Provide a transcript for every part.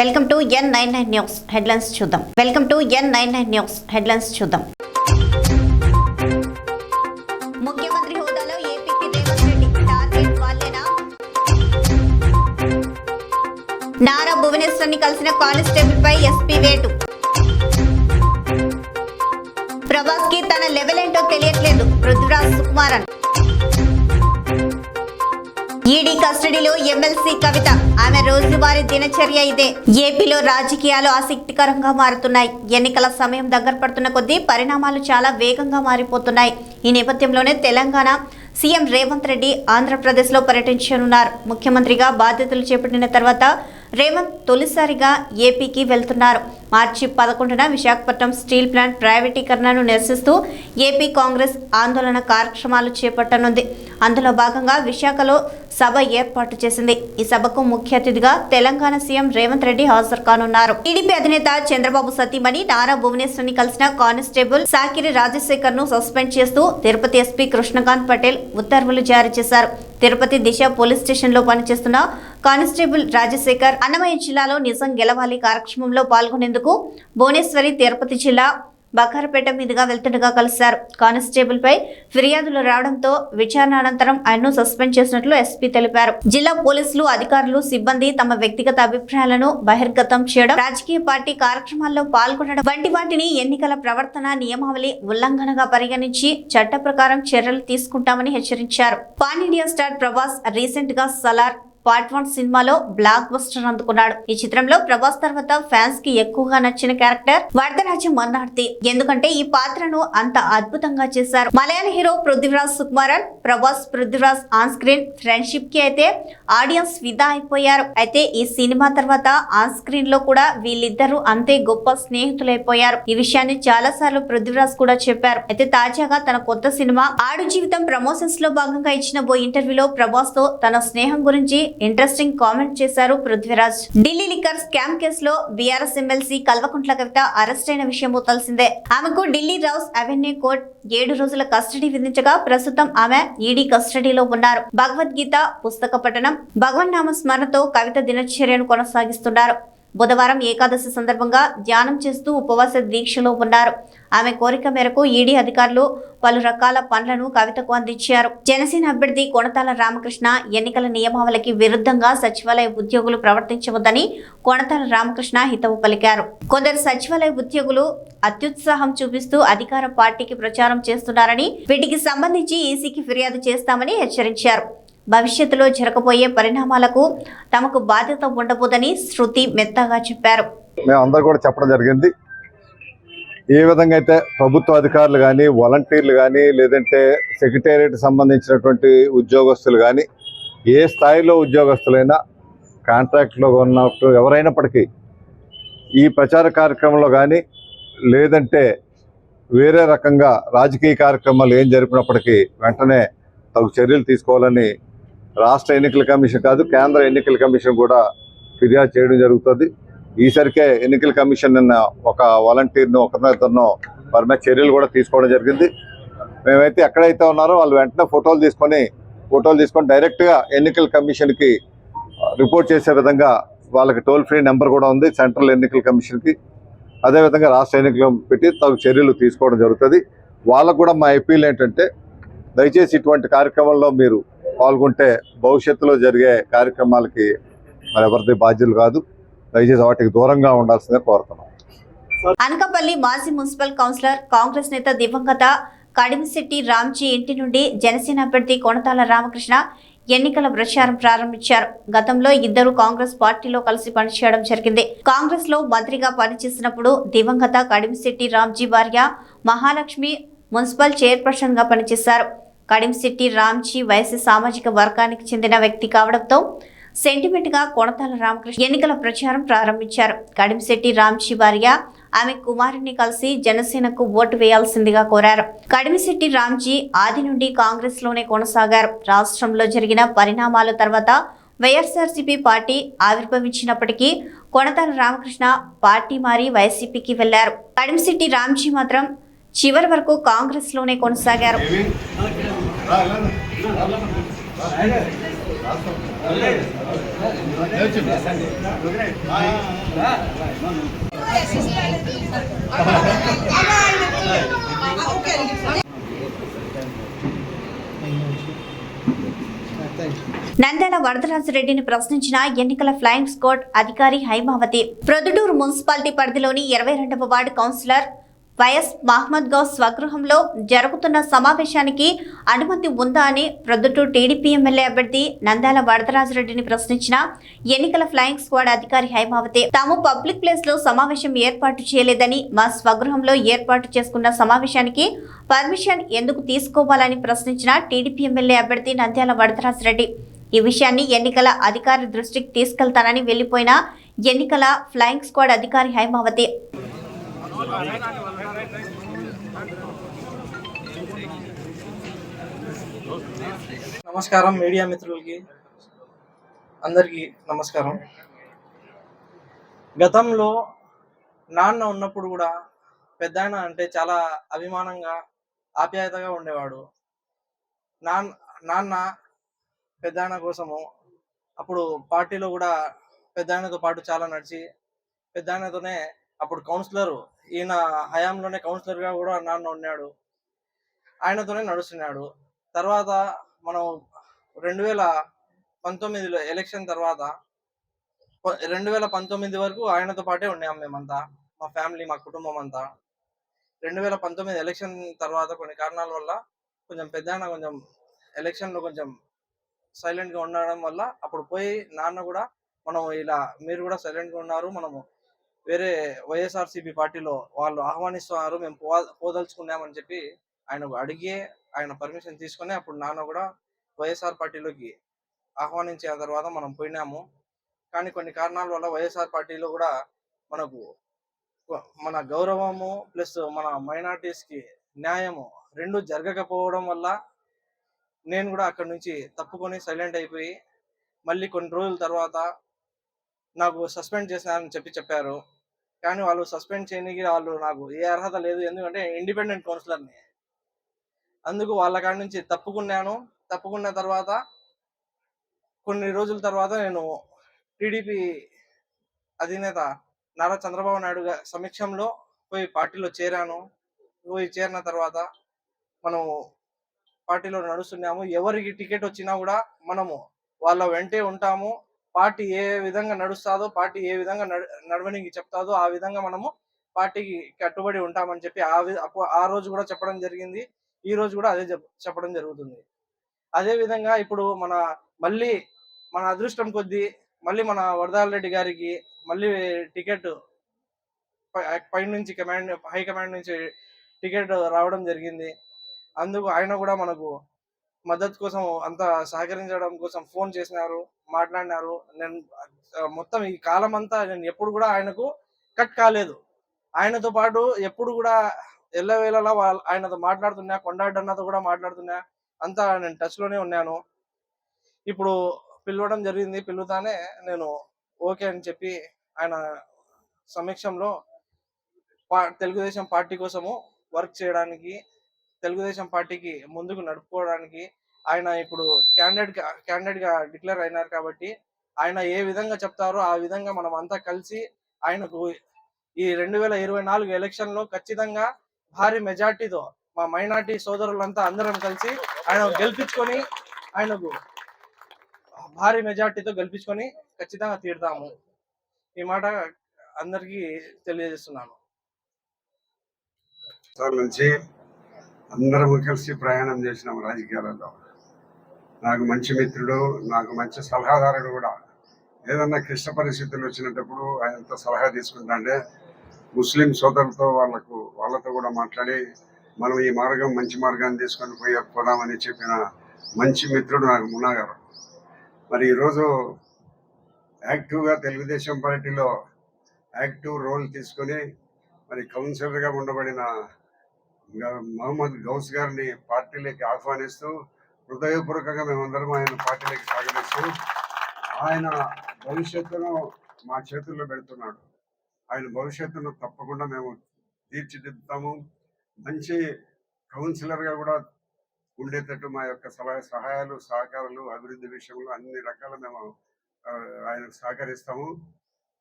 Welcome to N99 news headlines చూద్దాం. ముఖ్యమంత్రి హోదాలో ఏపీకి రేవంత్ రెడ్డి టార్గెట్ వాళ్ళేనా? నారా భువనేశ్వర్ని కలిసిన కానిస్టేబుల్ పై ఎస్పీ వేటు. ప్రభాస్ కి తన లెవెల్ ఏంటో తెలియట్లేదు పృథ్వీరాజ్ సుకుమారన్. ఈడీ కస్టడీలో ఎమ్మెల్సీ కవిత, ఆమె రోజువారీ దినచర్య ఇదే. ఏపీలో రాజకీయాలు ఆసక్తికరంగా మారుతున్నాయి. ఎన్నికల సమయం దగ్గర పడుతున్న కొద్దీ పరిణామాలు చాలా వేగంగా మారిపోతున్నాయి. ఈ నేపథ్యంలోనే తెలంగాణ సీఎం రేవంత్ రెడ్డి ఆంధ్రప్రదేశ్లో పర్యటించనున్నారు. ముఖ్యమంత్రిగా బాధ్యతలు చేపట్టిన తర్వాత రేవంత్ తొలిసారిగా ఏపీకి వెళ్తున్నారు. మార్చి 11న విశాఖపట్నం స్టీల్ ప్లాంట్ ప్రైవేటీకరణను నిరసిస్తూ ఏపీ కాంగ్రెస్ ఆందోళన కార్యక్రమాలు చేపట్టనుంది. అందులో భాగంగా విశాఖలో సభ ఏర్పాటు చేసింది. ఈ సభకు ముఖ్య అతిథిగా తెలంగాణ సీఎం రేవంత్ రెడ్డి హాజరు కానున్నారు. టీడీపీ అధినేత చంద్రబాబు సతీమణి నారా భువనేశ్వర్ని కలిసిన కానిస్టేబుల్ సాకిరి రాజశేఖర్ ను సస్పెండ్ చేస్తూ తిరుపతి ఎస్పీ కృష్ణకాంత్ పటేల్ ఉత్తర్వులు జారీ చేశారు. తిరుపతి దిశ పోలీస్ స్టేషన్ లో పనిచేస్తున్న కానిస్టేబుల్ రాజశేఖర్ అన్నమయ్య జిల్లాలో నిజం గెలవాలి కార్యక్రమంలో పాల్గొనేందుకు భువనేశ్వరి తిరుపతి జిల్లా బకారపేట మీదుగా వెళ్తుండగా కలిశారు. కానిస్టేబుల్ పై ఫిర్యాదులు రావడంతో విచారణ అనంతరం ఆయన్ను సస్పెండ్ చేసినట్లు ఎస్పీ తెలిపారు. జిల్లా పోలీసులు అధికారులు సిబ్బంది తమ వ్యక్తిగత అభిప్రాయాలను బహిర్గతం చేయడం, రాజకీయ పార్టీ కార్యక్రమాల్లో పాల్గొనడం వంటి వాటిని ఎన్నికల ప్రవర్తన నియమావళి ఉల్లంఘనగా పరిగణించి చట్ట ప్రకారం చర్యలు తీసుకుంటామని హెచ్చరించారు. Pan India star Prabhas recent గా సలార్ పార్ట్ 1 సినిమాలో బ్లాక్ బస్టర్ అందుకున్నాడు. ఈ చిత్రంలో ప్రభాస్ తర్వాత ఫ్యాన్స్ కి ఎక్కువగా నచ్చిన క్యారెక్టర్ వరదరాజ మన్నార్తి. ఎందుకంటే ఈ పాత్రను అంత అద్భుతంగా చేశారు. Malayala hero Prithviraj Sukumaran, Prabhas Prithviraj on screen friendship కి అయితే ఆడియన్స్ ఫిదా అయిపోయారు. అయితే ఈ సినిమా తర్వాత ఆన్ స్క్రీన్ లో కూడా వీళ్ళిద్దరూ అంతే గొప్ప స్నేహితులైపోయారు. ఈ విషయాన్ని చాలా సార్లు పృథ్వీరాజ్ కూడా చెప్పారు. అయితే తాజాగా తన కొత్త సినిమా ఆడు జీవితం ప్రమోషన్స్ లో భాగంగా ఇచ్చిన ఓ ఇంటర్వ్యూలో ప్రభాస్ తో తన స్నేహం గురించి ఇంట్రెస్టింగ్ కామెంట్ చేశారు పృథ్వీరాజ్. ఢిల్లీ లిక్కర్ స్కామ్ కేసులో BRS MLC Kalvakuntla Kavitha arrest అయిన విషయం తెలిసిందే. ఆమెకు ఢిల్లీ రౌస్ అవెన్యూ కోర్టు 7 రోజుల కస్టడీ విధించగా ప్రస్తుతం ఆమె ఈడీ కస్టడీలో ఉన్నారు. భగవద్గీత పుస్తక పఠనం, భగవన్నామ స్మరణతో కవిత దినచర్యను కొనసాగిస్తున్నారు. బుధవారం ఏకాదశి సందర్భంగా ధ్యానం చేస్తూ ఉపవాస దీక్షలో ఉన్నారు. ఆమె కోరిక మేరకు ఈడీ అధికారులు పలు రకాల పనులను కవితకు అందించారు. జనసేన అభ్యర్థి కొణతాల రామకృష్ణ ఎన్నికల నియమావళికి విరుద్ధంగా సచివాలయ ఉద్యోగులు ప్రవర్తించవద్దని కొణతాల రామకృష్ణ హితవు పలికారు. కొందరు సచివాలయ ఉద్యోగులు అత్యుత్సాహం చూపిస్తూ అధికార పార్టీకి ప్రచారం చేస్తున్నారని, వీటికి సంబంధించి ఈసీకి ఫిర్యాదు చేస్తామని హెచ్చరించారు. భవిష్యత్తులో జరగబోయే పరిణామాలకు తమకు బాధ్యత ఉండబోదని శృతి మెత్తగా చెప్పారు. మేమందరూ కూడా చెప్పడం జరిగింది. ఏ విధంగా అయితే ప్రభుత్వ అధికారులు కానీ, వాలంటీర్లు కానీ, లేదంటే సెక్రటేరియట్ సంబంధించినటువంటి ఉద్యోగస్తులు కానీ, ఏ స్థాయిలో ఉద్యోగస్తులైనా, కాంట్రాక్ట్లో ఉన్నట్టు ఎవరైనప్పటికీ ఈ ప్రచార కార్యక్రమంలో కానీ, లేదంటే వేరే రకంగా రాజకీయ కార్యక్రమాలు ఏం జరిపినప్పటికీ వెంటనే తగు చర్యలు తీసుకోవాలని రాష్ట్ర ఎన్నికల కమిషన్ కాదు, కేంద్ర ఎన్నికల కమిషన్ కూడా ఫిర్యాదు చేయడం జరుగుతుంది. ఈసరికే ఎన్నికల కమిషన్ నిన్న ఒక వాలంటీర్ను ఒకరినో వారి మీద చర్యలు కూడా తీసుకోవడం జరిగింది. మేమైతే ఎక్కడైతే ఉన్నారో వాళ్ళు వెంటనే ఫోటోలు తీసుకొని డైరెక్ట్గా ఎన్నికల కమిషన్కి రిపోర్ట్ చేసే విధంగా వాళ్ళకి టోల్ ఫ్రీ నెంబర్ కూడా ఉంది సెంట్రల్ ఎన్నికల కమిషన్కి. అదేవిధంగా రాష్ట్ర ఎన్నికలు పెట్టి తగు చర్యలు తీసుకోవడం జరుగుతుంది. వాళ్ళకు కూడా మా అప్పీల్ ఏంటంటే, దయచేసి ఇటువంటి కార్యక్రమంలో మీరు పాల్గొంటే భవిష్యత్తులో జరిగే కార్యక్రమాలకి మరి ఎవరిది బాధ్యులు కాదు. దయచేసి వాటికి దూరంగా ఉండాల్సిందే కోరుతున్నాం. అనకాపల్లి మాజీ మున్సిపల్ కౌన్సిలర్, కాంగ్రెస్ నేత దివంగత కడిమిశెట్టి రామ్జీ ఇంటి నుండి జనసేన అభ్యర్థి కొణతాల రామకృష్ణ ఎన్నికల ప్రచారం ప్రారంభించారు. గతంలో ఇద్దరు కాంగ్రెస్ పార్టీలో కలిసి పనిచేయడం జరిగింది. కాంగ్రెస్ లో మంత్రిగా పనిచేసినప్పుడు దివంగత కడిమిశెట్టి రామ్జీ భార్య మహాలక్ష్మి మున్సిపల్ చైర్పర్సన్ గా పనిచేశారు. కడిమిశెట్టి రామ్జీ వైసీ సామాజిక వర్గానికి చెందిన వ్యక్తి కావడంతో సెంటిమెంట్ గా కొణతాల రామకృష్ణ ఎన్నికల ప్రచారం ప్రారంభించారు. కడిమిశెట్టి రామ్జీ భార్య ఆమె కుమారుని కలిసి జనసేనకు ఓటు వేయాల్సిందిగా కోరారు. కడిమిశెట్టి రామ్జీ ఆది నుండి కాంగ్రెస్ లోనే కొనసాగారు. రాష్ట్రంలో జరిగిన పరిణామాల తర్వాత వైఎస్ఆర్సీపీ పార్టీ ఆవిర్భవించినప్పటికీ కొణతాల రామకృష్ణ పార్టీ మారి వైసీపీకి వెళ్లారు. కడిమిశెట్టి రామ్జీ మాత్రం చివరి వరకు కాంగ్రెస్ లోనే కొనసాగారు. రాష్ట్రం నంద్యాల వరదరాజరెడ్డిని ప్రశ్నించిన ఎన్నికల ఫ్లయింగ్ స్క్వాడ్ అధికారి హైమావతి. ప్రొద్దుటూరు మున్సిపాలిటీ పరిధిలోని 22వ ward councillor YS Mohammed Ghouse స్వగృహంలో జరుగుతున్న సమావేశానికి అనుమతి ఉందా అని ప్రొద్దుటూరు టీడీపీ ఎమ్మెల్యే అభ్యర్థి నంద్యాల వరదరాజరెడ్డిని ప్రశ్నించిన ఎన్నికల ఫ్లయింగ్ స్క్వాడ్ అధికారి హైమావతి. తాము పబ్లిక్ ప్లేస్ లో సమావేశం ఏర్పాటు చేయలేదని, మా స్వగృహంలో ఏర్పాటు చేసుకున్న సమావేశానికి పర్మిషన్ ఎందుకు తీసుకోవాలని ప్రశ్నించిన టీడీపీ ఎమ్మెల్యే అభ్యర్థి నంద్యాల వరదరాజరెడ్డి. ఈ విషయాన్ని ఎన్నికల అధికారి దృష్టికి తీసుకెళ్తానని వెళ్లిపోయిన ఎన్నికల ఫ్లయింగ్ స్క్వాడ్ అధికారి హైమావతి. నమస్కారం మీడియా మిత్రులకి అందరికీ నమస్కారం. గతంలో నాన్న ఉన్నప్పుడు కూడా పెద్దాయన అంటే చాలా అభిమానంగా ఆప్యాయతగా ఉండేవాడు. నాన్న పెద్దాయన కోసము అప్పుడు పార్టీలో కూడా పెద్దాయనతో పాటు చాలా నడిచి పెద్దాయనతోనే అప్పుడు కౌన్సిలర్ ఈయన హయాంలోనే కౌన్సిలర్గా కూడా నాన్న ఉన్నాడు. ఆయనతోనే నడుస్తున్నాడు. తర్వాత మనం 2019లో ఎలక్షన్ తర్వాత 2019 వరకు ఆయనతో పాటే ఉన్నాం మేమంతా, మా ఫ్యామిలీ, మా కుటుంబం అంతా. 2019 ఎలక్షన్ తర్వాత కొన్ని కారణాల వల్ల కొంచెం పెద్దాయన కొంచెం ఎలక్షన్లో కొంచెం సైలెంట్గా ఉండడం వల్ల అప్పుడు పోయి నాన్న కూడా మనం ఇలా మీరు కూడా సైలెంట్గా ఉన్నారు, మనము వేరే వైఎస్ఆర్సీపీ పార్టీలో వాళ్ళు ఆహ్వానిస్తున్నారు, మేము పోదలుచుకున్నామని చెప్పి ఆయన అడిగి ఆయన పర్మిషన్ తీసుకొని అప్పుడు నాన్న కూడా వైఎస్ఆర్ పార్టీలోకి ఆహ్వానించిన తర్వాత మనం పోయినాము. కానీ కొన్ని కారణాల వల్ల వైఎస్ఆర్ పార్టీలో కూడా మనకు మన గౌరవము ప్లస్ మన మైనార్టీస్కి న్యాయము రెండు జరగకపోవడం వల్ల నేను కూడా అక్కడి నుంచి తప్పుకొని సైలెంట్ అయిపోయి మళ్ళీ కొన్ని రోజుల తర్వాత నాకు సస్పెండ్ చేసినారని చెప్పారు. కానీ వాళ్ళు సస్పెండ్ చేయడానికి వాళ్ళు నాకు ఏ అర్హత లేదు, ఎందుకంటే ఇండిపెండెంట్ కౌన్సిలర్ని. అందుకు వాళ్ళ కాడి నుంచి తప్పుకున్నాను. తప్పుకున్న తర్వాత కొన్ని రోజుల తర్వాత నేను టీడీపీ అధినేత నారా చంద్రబాబు నాయుడు సమక్షంలో పోయి పార్టీలో చేరాను. పోయి చేరిన తర్వాత మనము పార్టీలో నడుస్తున్నాము. ఎవరికి టికెట్ వచ్చినా కూడా మనము వాళ్ళ వెంటే ఉంటాము. పార్టీ ఏ విధంగా నడుస్తుందో, పార్టీ ఏ విధంగా నడవనికి చెప్తాదో ఆ విధంగా మనము పార్టీకి కట్టుబడి ఉంటామని చెప్పి ఆ రోజు కూడా చెప్పడం జరిగింది. ఈ రోజు కూడా అదే చెప్పడం జరుగుతుంది. అదే విధంగా ఇప్పుడు మళ్ళీ మన అదృష్టం కొద్దీ మళ్ళీ మన వరదారెడ్డి గారికి మళ్ళీ టికెట్ పై నుంచి హై కమాండ్ నుంచి టికెట్ రావడం జరిగింది. అందుకు ఆయన కూడా మనకు మద్దతు కోసం అంతా సహకరించడం కోసం ఫోన్ చేసినారు, మాట్లాడినారు. నేను మొత్తం ఈ కాలం అంతా నేను ఎప్పుడు కూడా ఆయనకు కట్ కాలేదు. ఆయనతో పాటు ఎప్పుడు కూడా ఎల్లవేళలా ఆయనతో మాట్లాడుతున్నా, కొండాడన్నతో కూడా మాట్లాడుతున్నా, అంతా నేను టచ్లోనే ఉన్నాను. ఇప్పుడు పిలవడం జరిగింది. పిలుతానే నేను ఓకే అని చెప్పి ఆయన సమక్షంలో తెలుగుదేశం పార్టీ కోసము వర్క్ చేయడానికి, తెలుగుదేశం పార్టీకి ముందుకు నడుపుకోవడానికి ఆయన ఇప్పుడు క్యాండిడేట్గా డిక్లేర్ అయినారు. కాబట్టి ఆయన ఏ విధంగా చెప్తారో ఆ విధంగా మనం అంతా కలిసి ఆయనకు ఈ 2024 ఎలక్షన్లో ఖచ్చితంగా భారీ మెజార్టీతో మా మైనార్టీ సోదరులంతా అందరం కలిసి ఆయనకు భారీ మెజార్టీతో గెలిపించుకొని ఖచ్చితంగా తీరుతాము. ఈ మాట అందరికీ తెలియజేస్తున్నాను. నుంచి అందరము కలిసి ప్రయాణం చేసినాము రాజకీయాలలో. నాకు మంచి మిత్రుడు, నాకు మంచి సలహాదారుడు కూడా. ఏదన్నా క్లిష్ట పరిస్థితులు వచ్చినప్పుడు ఆయనతో సలహా తీసుకుంటాండే ముస్లిం సోదరులతో వాళ్ళతో కూడా మాట్లాడి మనం ఈ మార్గం మంచి మార్గాన్ని తీసుకొని పోదామని చెప్పిన మంచి మిత్రుడు నాకు మున్నా గారు. మరి ఈరోజు యాక్టివ్గా తెలుగుదేశం పార్టీలో యాక్టివ్ రోల్ తీసుకొని మరి కౌన్సిలర్గా ఉండబడిన మహమ్మద్ గౌస్ గారిని పార్టీలోకి ఆహ్వానిస్తూ హృదయపూర్వకంగా మేమందరం ఆయన పార్టీలోకి స్వాగతిస్తూ ఆయన భవిష్యత్తును మా చేతుల్లో పెడుతున్నాడు. ఆయన భవిష్యత్తును తప్పకుండా మేము తీర్చిదిద్దుతాము. మంచి కౌన్సిలర్గా కూడా ఉండేటట్టు మా యొక్క సహాయాలు, సహకారాలు, అభివృద్ధి విషయంలో అన్ని రకాల మేము ఆయనకు సహకరిస్తాము.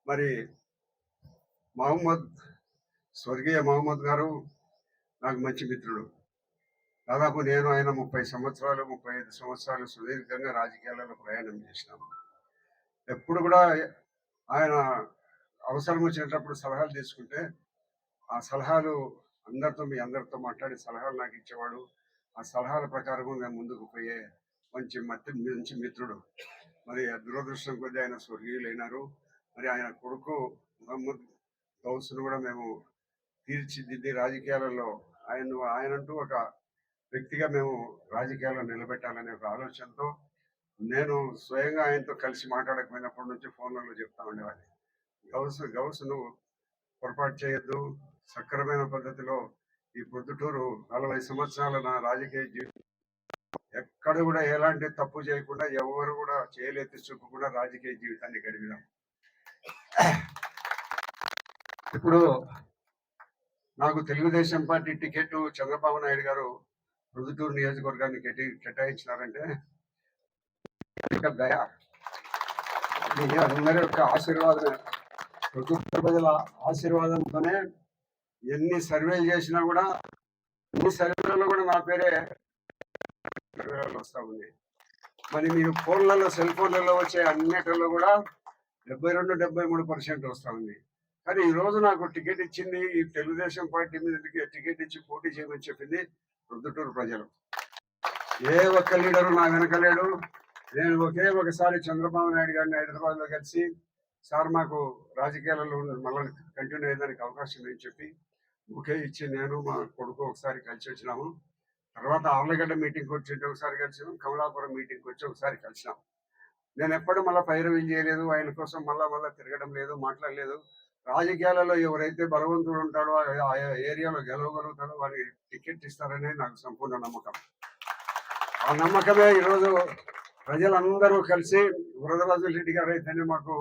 మరి స్వర్గీయ మహమ్మద్ గారు నాకు మంచి మిత్రుడు. దాదాపు నేను ఆయన 35 సంవత్సరాలు సుదీర్ఘంగా రాజకీయాలలో ప్రయాణం చేసినాము. ఎప్పుడు కూడా ఆయన అవసరం వచ్చినప్పుడు సలహాలు తీసుకుంటే ఆ సలహాలు మీ అందరితో మాట్లాడి సలహాలు నాకు ఇచ్చేవాడు. ఆ సలహాల ప్రకారం మేము ముందుకు పోయే మంచి మిత్రుడు. మరి దురదృష్టం కొద్దీ ఆయన స్వర్గీయులైనారు. మరి ఆయన కొడుకు మహమ్మద్ గౌస్ను కూడా మేము తీర్చిదిద్ది రాజకీయాలలో ఆయనంటూ ఒక వ్యక్తిగా మేము రాజకీయాల్లో నిలబెట్టాలనే ఒక ఆలోచనతో నేను స్వయంగా ఆయనతో కలిసి మాట్లాడకపోయినప్పటి నుంచి ఫోన్లలో చెప్తా ఉండేవాడిని, గౌస్ నువ్వు పొరపాటు చేయొద్దు, సక్రమైన పద్ధతిలో ఈ ప్రొద్దుటూరు 40 సంవత్సరాల నా రాజకీయ జీవితం ఎక్కడ కూడా ఎలాంటి తప్పు చేయకుండా ఎవరు కూడా చేయలేతి చూపకుండా రాజకీయ జీవితాన్ని గడిపినాం. ఇప్పుడు నాకు తెలుగుదేశం పార్టీ టికెట్ చంద్రబాబు నాయుడు గారు ప్రొద్దుటూరు నియోజకవర్గాన్ని కేటాయించినారంటే దయ, మీ అందరి యొక్క ఆశీర్వాదమే, ప్రొద్దుటూరు ప్రజల ఆశీర్వాదంతోనే ఎన్ని సర్వేలు చేసినా కూడా అన్ని సర్వేలలో కూడా నా పేరే వస్తా ఉంది. మరి మీరు సెల్ ఫోన్లలో వచ్చే అన్నిటిలో కూడా 72-73% వస్తా ఉంది. కానీ ఈ రోజు నాకు టికెట్ ఇచ్చింది ఈ తెలుగుదేశం పార్టీ మీద టికెట్ ఇచ్చి పోటీ చేయమని చెప్పింది ప్రొద్దుటూరు ప్రజలు. ఏ ఒక్క లీడరు నా వెనకలేడు. నేను ఒకసారి చంద్రబాబు నాయుడు గారిని హైదరాబాద్ లో కలిసి, సార్ మాకు రాజకీయాలలో మళ్ళీ కంటిన్యూ అయ్యేదానికి అవకాశం లేదని చెప్పి ఇచ్చి నేను మా కొడుకు ఒకసారి కలిసి వచ్చినాము. తర్వాత ఆవులగడ్డ మీటింగ్కి వచ్చి ఒకసారి కలిసినాం, కమలాపురం మీటింగ్కి వచ్చి ఒకసారి కలిసినాం. నేను ఎప్పుడు మళ్ళీ పైరవీలు చేయలేదు, ఆయన కోసం మళ్ళా తిరగడం లేదు, మాట్లాడలేదు. రాజకీయాలలో ఎవరైతే బలవంతుడు ఉంటాడో ఆ ఏరియాలో గెలవగలుగుతాడో వారికి టికెట్ ఇస్తారనే నాకు సంపూర్ణ నమ్మకం. ఆ నమ్మకమే ఈరోజు ప్రజలందరూ కలిసి వరదరాజు రెడ్డి గారు అయితేనే మాకు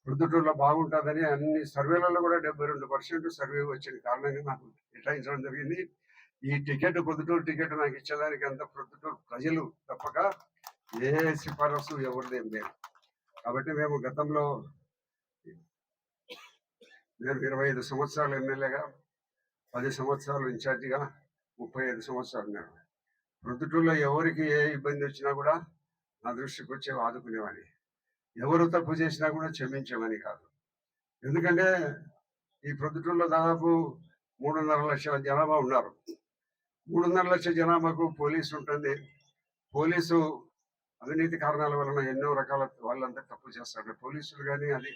ప్రొద్దుటూరులో బాగుంటుందని అన్ని సర్వేలలో కూడా 72% సర్వే వచ్చిన కారణంగా నాకు కేటాయించడం జరిగింది. ఈ టికెట్ ప్రొద్దుటూరు టికెట్ నాకు ఇచ్చేదానికి అంత ప్రొద్దుటూరు ప్రజలు తప్పక ఏ సిఫారసు ఎవరిదేం లేదు. కాబట్టి మేము గతంలో నేను 25 సంవత్సరాలు ఎమ్మెల్యేగా, 10 సంవత్సరాలు ఇన్ఛార్జిగా, 35 సంవత్సరాలు నేను ప్రొద్దుటూరులో ఎవరికి ఏ ఇబ్బంది వచ్చినా కూడా నా దృష్టికి వచ్చి ఆదుకునేవాడిని. ఎవరు తప్పు చేసినా కూడా క్షమించేవాని కాదు. ఎందుకంటే ఈ ప్రొద్దుటూరులో దాదాపు 3.5 లక్షల జనాభా ఉన్నారు. 3.5 లక్షల జనాభాకు పోలీసు ఉంటుంది. పోలీసు అవినీతి కారణాల వలన ఎన్నో రకాల వాళ్ళంతా తప్పు చేస్తారు. పోలీసులు కానీ, అది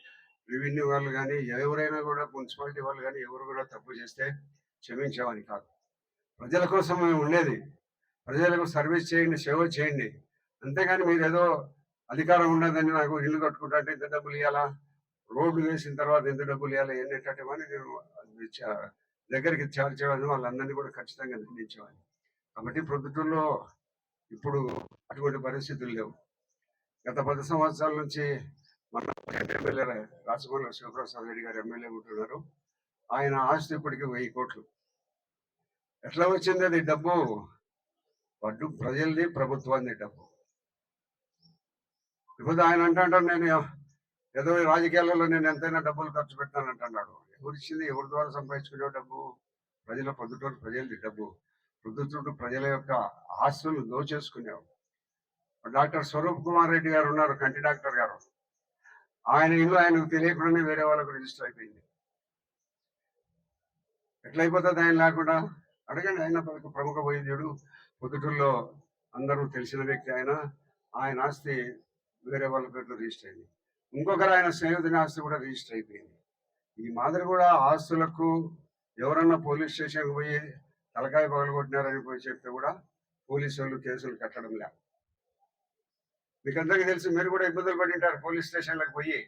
రెవెన్యూ వాళ్ళు కానీ, ఎవరైనా కూడా మున్సిపాలిటీ వాళ్ళు కానీ ఎవరు కూడా తప్పు చేస్తే క్షమించేవాని కాదు. ప్రజల కోసం మేము ఉండేది. ప్రజలకు సర్వీస్ చేయండి, సేవ చేయండి. అంతేగాని మీరు ఏదో అధికారం ఉండదని నాకు ఇల్లు కట్టుకుంటా అంటే ఎంత డబ్బులు ఇవ్వాలా, రోడ్డు వేసిన తర్వాత ఎంత డబ్బులు ఇవ్వాలి, ఎన్నిటమని నేను దగ్గరికి చేర్చేవాడిని. వాళ్ళందరినీ కూడా ఖచ్చితంగా నిందించేవాడిని. కాబట్టి ప్రొద్దుటూరులో ఇప్పుడు అటువంటి పరిస్థితులు లేవు. గత 10 సంవత్సరాల నుంచి మన ఎమ్మెల్యే రాచమల్లి శివప్రసాద్ రెడ్డి గారు ఎమ్మెల్యే ఉంటున్నారు. ఆయన ఆస్తి ఇప్పటికీ 1000 కోట్లు. ఎట్లా వచ్చింది అది డబ్బు? వడ్డు ప్రజలది, ప్రభుత్వాన్ని డబ్బు. ఇప్పుడు ఆయన అంటాడు నేను ఏదో రాజకీయాలలో నేను ఎంతైనా డబ్బులు ఖర్చు పెట్టానంటున్నాడు. ఎవరిచ్చింది? ఎవరి ద్వారా సంపాదించుకునే డబ్బు? ప్రొద్దుటూరు ప్రజలది డబ్బు. ప్రొద్దుటూరు ప్రజల యొక్క ఆస్తులు దోచేసుకునేవాడు. డాక్టర్ స్వరూప్ కుమార్ రెడ్డి గారు ఉన్నారు, కంటి డాక్టర్ గారు. ఆయన ఇల్లు ఆయనకు తెలియకుండానే వేరే వాళ్ళకు రిజిస్టర్ అయిపోయింది. ఎట్లయిపోతుంది ఆయన లేకుండా? అడగండి. ఆయన ప్రముఖ వైద్యుడు, పొద్దుటూరులో అందరూ తెలిసిన వ్యక్తి. ఆయన ఆస్తి వేరే వాళ్ళ పేరులో రిజిస్టర్ అయింది. ఇంకొకరు ఆయన స్నేహితుని ఆస్తి కూడా రిజిస్టర్ అయిపోయింది. ఈ మాదిరి కూడా ఆస్తులకు ఎవరన్నా పోలీస్ స్టేషన్కి పోయి తలకాయ పగలగొట్టినారని పోయి చెప్తే కూడా పోలీసు వాళ్ళు కేసులు కట్టడం లేదు. మీకు అందరికీ తెలుసు, మీరు కూడా ఇబ్బందులు పడింటారు పోలీస్ స్టేషన్లకు పోయి.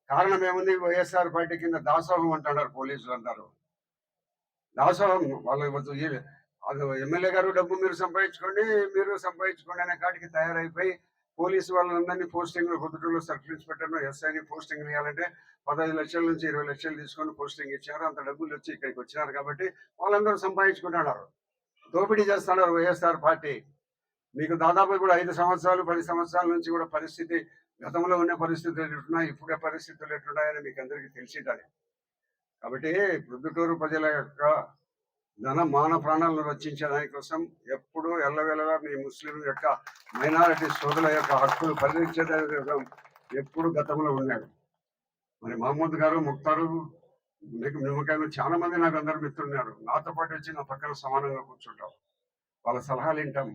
కారణం ఏముంది? వైఎస్ఆర్ పార్టీ కింద దాసోహం అంటున్నారు పోలీసులు అంటారు. దాసోహం వాళ్ళు ఎమ్మెల్యే గారు డబ్బు మీరు సంపాదించుకోండి అనే కాటికి తయారైపోయి పోలీసు వాళ్ళందరినీ పోస్టింగ్ పొద్దుటూరులో సర్కిల్ ఇన్స్పెక్టర్ ఎస్ఐని పోస్టింగ్ ఇవ్వాలంటే 15 లక్షల నుంచి 20 లక్షలు తీసుకొని పోస్టింగ్ ఇచ్చారు. అంత డబ్బులు వచ్చి ఇక్కడికి వచ్చినారు కాబట్టి వాళ్ళందరూ సంపాదించుకుంటున్నారు, దోపిడీ చేస్తున్నారు వైఎస్ఆర్ పార్టీ. మీకు దాదాపు కూడా 5 సంవత్సరాలు 10 సంవత్సరాల నుంచి కూడా పరిస్థితి గతంలో ఉన్న పరిస్థితులు ఎట్లున్నాయి, ఇప్పుడే పరిస్థితులు ఎట్లున్నాయని మీకు అందరికీ తెలిసింటాయి. కాబట్టి ప్రొద్దుటూరు ప్రజల యొక్క మాన ప్రాణాలను రక్షించే దానికోసం ఎప్పుడు ఎల్లవేళలా మీ ముస్లిం యొక్క మైనారిటీ సోదరుల యొక్క హక్కులు పరిరక్షించే కోసం ఎప్పుడు గతంలో ఉన్నాడు. మరి మహమ్మద్ గారు, ముక్తారు, నిమ్మకాయలు చాలా మంది నాకు అందరు మిత్రులున్నారు. నాతో పాటు వచ్చి నా పక్కన సమానంగా కూర్చుంటాం. వాళ్ళ సలహాలు వింటాం.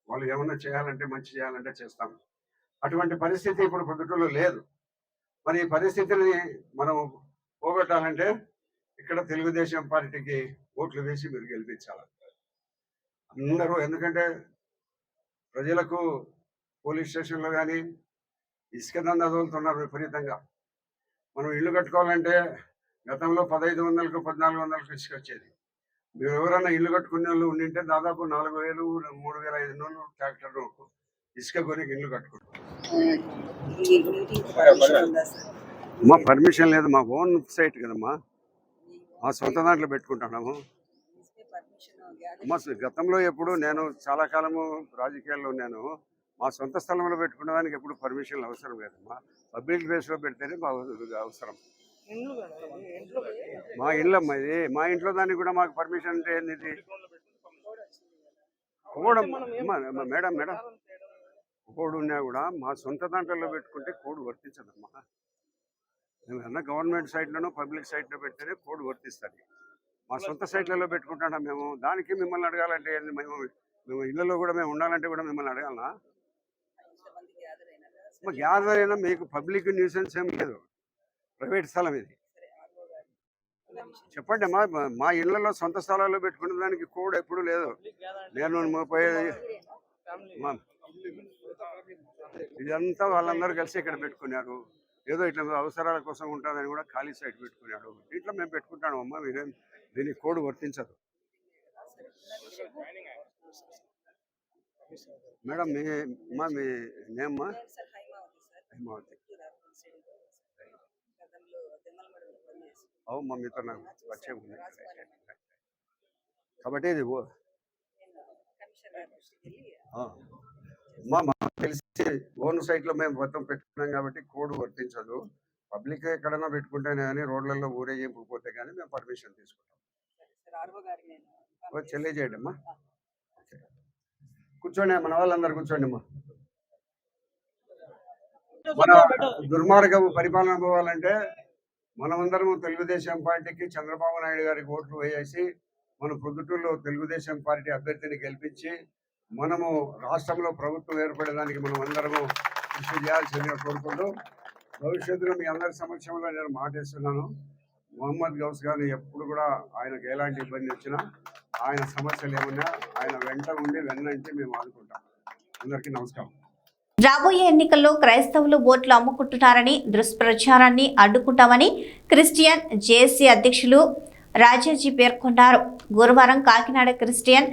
వాళ్ళు ఏమన్నా చేయాలంటే, మంచి చేయాలంటే చేస్తాం. అటువంటి పరిస్థితి ఇప్పుడు ప్రొద్దుటూరులో లేదు. మరి ఈ పరిస్థితిని మనం పోగొట్టాలంటే ఇక్కడ తెలుగుదేశం పార్టీకి ఓట్లు వేసి మీరు గెలిపించాలి అందరూ. ఎందుకంటే ప్రజలకు పోలీస్ స్టేషన్లో కానీ ఇసుక దందా వదులుతున్నారు విపరీతంగా. మనం ఇల్లు కట్టుకోవాలంటే గతంలో 1500కు 1400కు ఇసుక వచ్చేది. మీరు ఎవరైనా ఇల్లు కట్టుకునే వాళ్ళు ఉండింటే దాదాపు 4000, 3500 ట్రాక్టర్ ఇసుక కొని ఇల్లు కట్టుకుంటాం. మా పర్మిషన్ లేదు, మా ఓన్ సైట్ కదమ్మా, మా సొంత దాంట్లో పెట్టుకుంటున్నాము. మా గతంలో ఎప్పుడు నేను చాలా కాలము రాజకీయాల్లో నేను మా సొంత స్థలంలో పెట్టుకునేదానికి ఎప్పుడు పర్మిషన్లు అవసరం లేదమ్మా. పబ్లిక్ ప్లేస్లో పెడితేనే అవసరం. మా ఇల్లు అమ్మా ఇది. మా ఇంట్లో దానికి కూడా మాకు పర్మిషన్ అంటే ఏంది? మేడం కోడ్ ఉన్నా కూడా మా సొంత దాంట్లో పెట్టుకుంటే కోడ్ వర్తించదమ్మా. ఏమన్నా గవర్నమెంట్ సైట్లోనో పబ్లిక్ సైట్లో పెడితేనే కోడ్ వర్తిస్తుంది. మా సొంత సైట్లలో పెట్టుకుంటున్నాం మేము. దానికి మిమ్మల్ని అడగాలంటే మేము ఇళ్లలో కూడా మేము ఉండాలంటే కూడా మిమ్మల్ని అడగాలనా? గ్యాదర్ అయినా మీకు పబ్లిక్ న్యూసెన్స్ ఏం లేదు, ప్రైవేట్ స్థలం ఇది. చెప్పండి అమ్మా. మా ఇళ్లలో సొంత స్థలాల్లో పెట్టుకునే దానికి కోడ్ ఎప్పుడు లేదు. నేను 30 ఇదంతా వాళ్ళందరూ కలిసి ఇక్కడ పెట్టుకున్నారు. ఏదో ఇట్లా అవసరాల కోసం ఉంటుందని కూడా ఖాళీ సైట్ పెట్టుకున్నాడు. ఇట్లా మేము పెట్టుకుంటాను అమ్మా. మీరేం దీనికి కోడ్ వర్తించదు మేడం. మీ నేమ్మా హైమావతి. అవుమ్మా, మీతో నాకు పరిచయం ఉంది కాబట్టి ఇది మాకు తెలిసి ఓన్ సైట్లో మేము మొత్తం పెట్టుకున్నాం కాబట్టి కోడ్ వర్తించదు. పబ్లిక్ ఎక్కడైనా పెట్టుకుంటేనే కానీ రోడ్లలో ఊరేగింపుపోతే కానీ మేము పర్మిషన్ తీసుకుంటాం. తెలియజేయండి అమ్మా. కూర్చోండి, మన వాళ్ళందరూ కూర్చోండి అమ్మా. మన దుర్మార్గపు పరిపాలన పోవాలంటే మనమందరము తెలుగుదేశం పార్టీకి, చంద్రబాబు నాయుడు గారికి ఓట్లు వేసి మన ప్రొద్దుటూరులో తెలుగుదేశం పార్టీ అభ్యర్థిని గెలిపించి మనము రాష్ట్రంలో ప్రభుత్వం ఏర్పడడానికి మనం అందరము కృషి చేయాల్సిందిగా కోరుకుంటూ, భవిష్యత్తులో మీ అందరి సమక్షంలో నేను మాటిస్తున్నాను. మొహమ్మద్ గౌస్ గారిని ఎప్పుడు కూడా ఆయనకు ఎలాంటి ఇబ్బంది వచ్చినా, ఆయన సమస్యలు ఏమన్నా ఆయన వెంట ఉండి వెన్నంటే మేము ఆదుకుంటాం. అందరికీ నమస్కారం. రాబోయే ఎన్నికల్లో క్రైస్తవులు ఓట్లు అమ్ముకుంటున్నారని దుష్ప్రచారాన్ని అడ్డుకుంటామని క్రిస్టియన్ జేఏసీ అధ్యక్షులు రాజాజీ పేర్కొన్నారు. గురువారం కాకినాడ క్రిస్టియన్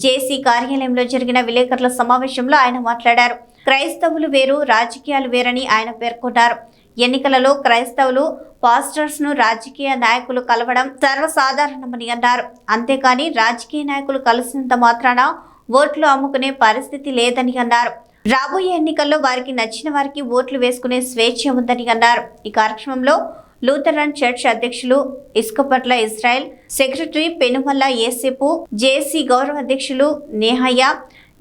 జేఏసీ కార్యాలయంలో జరిగిన విలేకరుల సమావేశంలో ఆయన మాట్లాడారు. క్రైస్తవులు వేరు, రాజకీయాలు వేరని ఆయన పేర్కొన్నారు. ఎన్నికలలో క్రైస్తవులు పాస్టర్స్ ను రాజకీయ నాయకులు కలవడం సర్వసాధారణమని అన్నారు. అంతేకాని రాజకీయ నాయకులు కలిసినంత మాత్రాన ఓట్లు అమ్ముకునే పరిస్థితి లేదని అన్నారు. రాబోయే ఎన్నికల్లో వారికి నచ్చిన వారికి ఓట్లు వేసుకునే స్వేచ్ఛ ఉందని అన్నారు. ఈ కార్యక్రమంలో లూథరన్ చర్చ్ అధ్యక్షులు ఇస్కపట్ల ఇజ్రాయెల్, సెక్రటరీ పెనుమల్ల ఏసేపు, జేఏసీ గౌరవ అధ్యక్షులు నేహయ్య,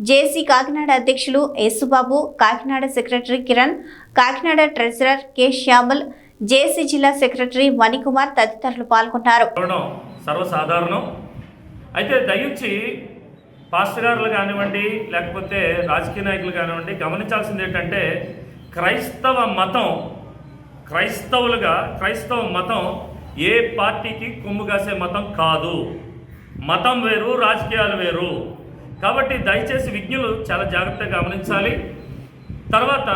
జేఏసీ కాకినాడ అధ్యక్షులు Yesubabu, Kakinada secretary Kiran, Kakinada treasurer K Shyamal, JAC జిల్లా సెక్రటరీ మణికుమార్ తదితరులు పాల్గొన్నారు. సర్వసాధారణం అయితే దయించి పాస్టర్ గారులు కానివ్వండి, లేకపోతే రాజకీయ నాయకులు కానివ్వండి, గమనించాల్సింది ఏంటంటే క్రైస్తవ మతం ఏ పార్టీకి కొమ్ము కాసే మతం కాదు. మతం వేరు, రాజకీయాలు వేరు. కాబట్టి దయచేసి విజ్ఞులు చాలా జాగ్రత్తగా గమనించాలి. తర్వాత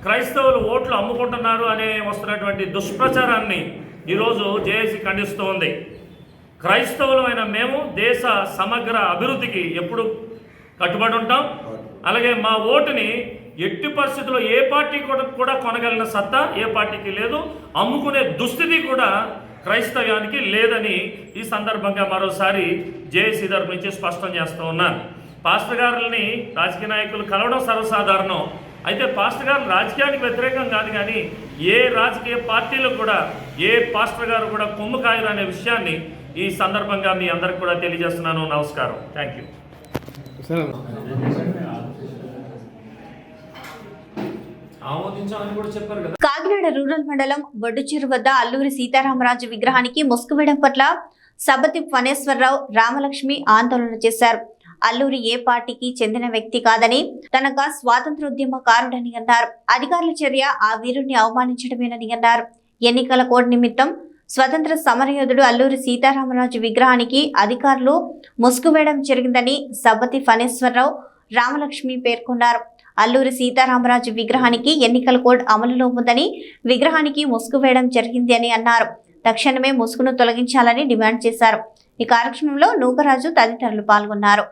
క్రైస్తవులు ఓట్లు అమ్ముకుంటున్నారు అనే వస్తున్నటువంటి దుష్ప్రచారాన్ని ఈరోజు జేఏసీ ఖండిస్తూ ఉంది. క్రైస్తవులమైన మేము దేశ సమగ్ర అభివృద్ధికి ఎప్పుడు కట్టుబడి ఉంటాం. అలాగే మా ఓటుని ఎట్టి పరిస్థితుల్లో ఏ పార్టీ కూడా కొనగలిగిన సత్తా ఏ పార్టీకి లేదు. అమ్ముకునే దుస్థితి కూడా క్రైస్తవ్యానికి లేదని ఈ సందర్భంగా మరోసారి జేఏసీ తరపు నుంచి స్పష్టం చేస్తూ ఉన్నాను. పాస్టర్ గారులని రాజకీయ నాయకులు కలవడం సర్వసాధారణం. అయితే పాస్టర్ గారు రాజకీయానికి వ్యతిరేకం కాదు, కానీ ఏ రాజకీయ పార్టీలకు కూడా ఏ పాస్టర్ గారు కూడా కొమ్ము కాయరు అనే విషయాన్ని ఈ సందర్భంగా మీ అందరికి కూడా తెలియజేస్తున్నాను. నమస్కారం. Thank you. ఆమోదించాలని కూడా చెప్పారు కదా. కాకినాడ రూరల్ మండలం బొడ్డుచీరు వద్ద అల్లూరి సీతారామరాజు విగ్రహానికి ముసుగు వేయడం పట్ల సబతి ఫణేశ్వరరావు, రామలక్ష్మి ఆందోళన చేశారు. అల్లూరి ఏ పార్టీకి చెందిన వ్యక్తి కాదని, తనగా స్వాతంత్రోద్యమకారుడని అన్నారు. అధికారుల చర్య ఆ వీరుణ్ణి అవమానించడమేనని అన్నారు. ఎన్నికల కోడ్ నిమిత్తం స్వతంత్ర సమరయోధుడు అల్లూరి సీతారామరాజు విగ్రహానికి అధికారులు ముసుగు వేయడం జరిగిందని సబతి ఫణేశ్వరరావు, రామలక్ష్మి పేర్కొన్నారు. అల్లూరి సీతారామరాజు విగ్రహానికి ఎన్నికల కోడ్ అమలులో ఉందని, విగ్రహానికి ముసుగు వేయడం జరిగింది అని అన్నారు. తక్షణమే ముసుగును తొలగించాలని డిమాండ్ చేశారు. ఈ కార్యక్రమంలో నూకరాజు తదితరులు పాల్గొన్నారు.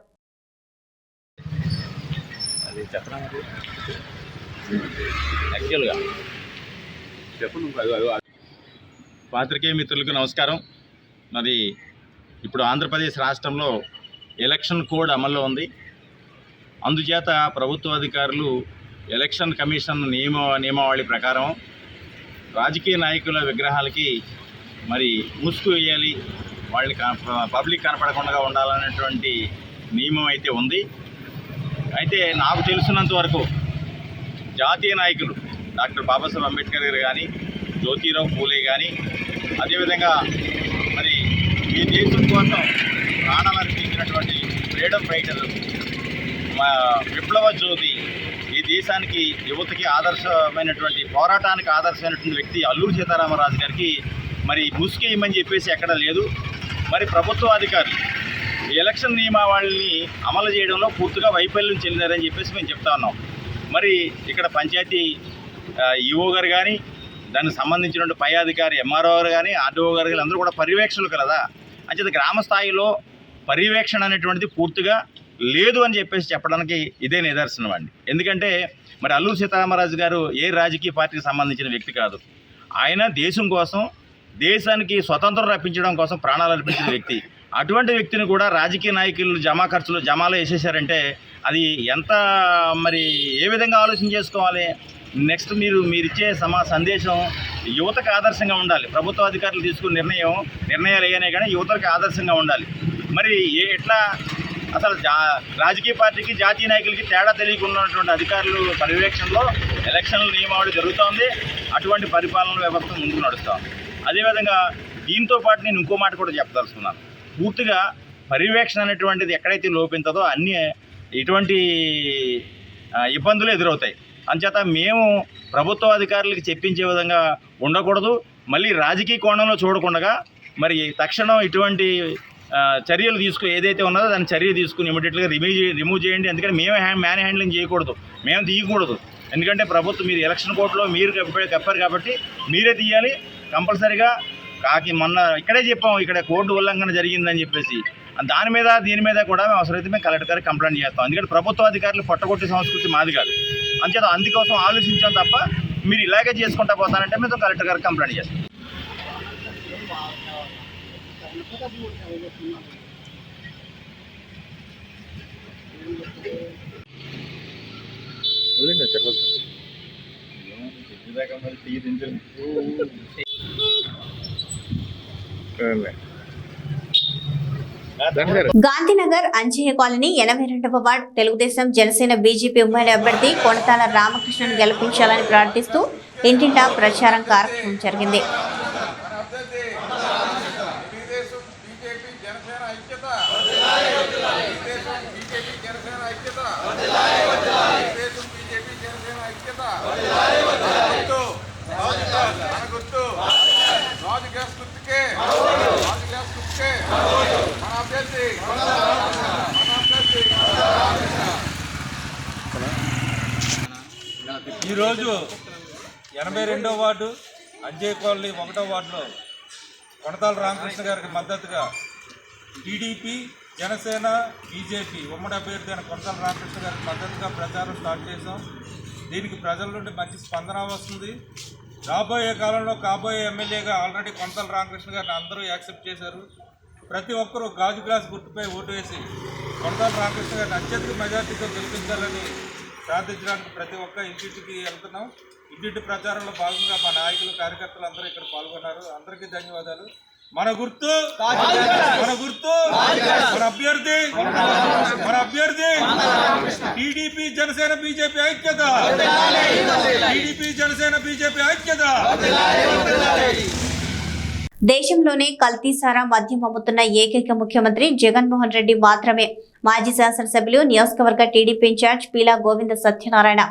పాత్రికేయ మిత్రులకు నమస్కారం. మరి ఇప్పుడు ఆంధ్రప్రదేశ్ రాష్ట్రంలో ఎలక్షన్ కోడ్ అమల్లో ఉంది. అందుచేత ప్రభుత్వ అధికారులు ఎలక్షన్ కమిషన్ నియమావళి ప్రకారం రాజకీయ నాయకుల విగ్రహాలకి మరి ముసుగు వేయాలి, వాళ్ళని పబ్లిక్ కనపడకుండా ఉండాలనేటువంటి నియమం అయితే ఉంది. అయితే నాకు తెలిసినంత వరకు జాతీయ నాయకులు డాక్టర్ బాబాసాహెబ్ అంబేద్కర్ గారు కానీ, జ్యోతిరావు పూలే కానీ, అదేవిధంగా మరి ఈ దేశం కోసం ప్రాణాలు అర్పించినటువంటి ఫ్రీడమ్ ఫైటర్, విప్లవ జ్యోతి, ఈ దేశానికి యువతకి ఆదర్శమైనటువంటి పోరాటానికి ఆదర్శమైనటువంటి వ్యక్తి అల్లూరి సీతారామరాజు గారికి మరి ముసుగేయమని చెప్పేసి ఎక్కడ లేదు. మరి ప్రభుత్వ అధికారులు ఎలక్షన్ నియమావళిని అమలు చేయడంలో పూర్తిగా వైఫల్యం చెందినారని చెప్పేసి మేము చెప్తా ఉన్నాం. మరి ఇక్కడ పంచాయతీ ఈఓ గారు కానీ, దానికి సంబంధించినటువంటి పై అధికారి ఎంఆర్ఓ గారు కానీ, ఆర్డీఓ గారు కానీ అందరూ కూడా పర్యవేక్షణలు కదా. అంచేత గ్రామ స్థాయిలో పర్యవేక్షణ అనేటువంటిది పూర్తిగా లేదు అని చెప్పేసి చెప్పడానికి ఇదే నిదర్శనం అండి. ఎందుకంటే మరి అల్లూరి సీతారామరాజు గారు ఏ రాజకీయ పార్టీకి సంబంధించిన వ్యక్తి కాదు. ఆయన దేశం కోసం, దేశానికి స్వతంత్రం రప్పించడం కోసం ప్రాణాలు అర్పించిన వ్యక్తి. అటువంటి వ్యక్తిని కూడా రాజకీయ నాయకులు జమాలో వేసేసారంటే అది ఎంత మరి ఏ విధంగా ఆలోచన చేసుకోవాలి. నెక్స్ట్ మీరిచ్చే సందేశం యువతకు ఆదర్శంగా ఉండాలి. ప్రభుత్వ అధికారులు తీసుకున్న నిర్ణయాలు ఏవైనా కానీ యువతకు ఆదర్శంగా ఉండాలి. మరి ఎట్లా అసలు రాజకీయ పార్టీకి జాతీయ నాయకులకి తేడా తెలియకున్నటువంటి అధికారులు పర్యవేక్షణలో ఎలక్షన్ల నియమావళి జరుగుతోంది. అటువంటి పరిపాలన వ్యవస్థ ముందుకు నడుస్తోంది. అదేవిధంగా దీంతో పాటు నేను ఇంకో మాట కూడా చెప్పదలుచుకున్నాను. పూర్తిగా పర్యవేక్షణ అనేటువంటిది ఎక్కడైతే లోపించదో అన్నీ ఇటువంటి ఇబ్బందులు ఎదురవుతాయి. అంచేత మేము ప్రభుత్వ అధికారులకి చెప్పించే విధంగా ఉండకూడదు. మళ్ళీ రాజకీయ కోణంలో చూడకుండా మరి తక్షణం ఇటువంటి చర్యలు ఏదైతే ఉన్నదో దాని చర్య తీసుకుని ఇమీడియట్గా రిమూవ్ చేయండి. ఎందుకంటే మేమే మ్యాన్ హ్యాండ్లింగ్ చేయకూడదు, మేము తీయకూడదు. ఎందుకంటే ప్రభుత్వం మీరు ఎలక్షన్ కోర్టులో మీరు కప్పారు కాబట్టి మీరే తీయాలి కంపల్సరీగా. మొన్న ఇక్కడే చెప్పాము, ఇక్కడ కోర్టు ఉల్లంఘన జరిగిందని చెప్పేసి దీని మీద కూడా మేము అవసరమైతే మేము కలెక్టర్ గారికి కంప్లైంట్ చేస్తాం. ఎందుకంటే ప్రభుత్వ అధికారులు పొట్టగొట్టే సంస్కృతి మాది కాదు. అంచేత అందుకోసం ఆలోచించాం తప్ప మీరు ఇలాగే చేసుకుంటా పోతానంటే మేము కలెక్టర్ గారికి కంప్లైంట్ చేస్తాం. గాంధీనగర్ అంజయ్య కాలనీ 82వ వార్డ్ తెలుగుదేశం జనసేన బీజేపీ ఉమ్మడి అభ్యర్థి కొనతాల రామకృష్ణను గెలిపించాలని ప్రార్థిస్తూ ఇంటింటా ప్రచారం కార్యక్రమం జరిగింది. ఈరోజు 82వ వార్డు అంజయ్య కాలనీ 1వ వార్డులో కొనతాల రామకృష్ణ గారికి మద్దతుగా టీడీపీ, జనసేన, బీజేపీ ఉమ్మడి అభ్యర్థి అయిన కొనతాల రామకృష్ణ గారికి మద్దతుగా ప్రచారం స్టార్ట్ చేశాం. దీనికి ప్రజల నుండి మంచి స్పందన వస్తుంది. రాబోయే కాలంలో కాబోయే ఎమ్మెల్యేగా ఆల్రెడీ కొనతాల రామకృష్ణ గారిని అందరూ యాక్సెప్ట్ చేశారు. ప్రతి ఒక్కరూ గాజు గ్లాస్ గుర్తుపై ఓటు వేసి కొనతాల రామకృష్ణ గారిని అత్యధిక మెజార్టీతో గెలిపించాలని ప్రార్థించడానికి ప్రతి ఒక్క ఇంటింటికి వెళ్తున్నాం. ఇంటింటి ప్రచారంలో భాగంగా మా నాయకులు కార్యకర్తలు అందరూ ఇక్కడ పాల్గొన్నారు. అందరికీ ధన్యవాదాలు. మన గుర్తు మన గుర్తు మన అభ్యర్థి టీడీపీ జనసేన బీజేపీ ఐక్యత. టీడీపీ జనసేన బీజేపీ ఐక్యత. దేశంలోనే కల్తీసారా మద్యం అమ్ముతున్న ఏకైక ముఖ్యమంత్రి జగన్మోహన్ రెడ్డి మాత్రమే. మాజీ శాసనసభ్యులు నియోజకవర్గ టీడీపీ ఇన్ఛార్జ్ పీలా గోవింద సత్యనారాయణ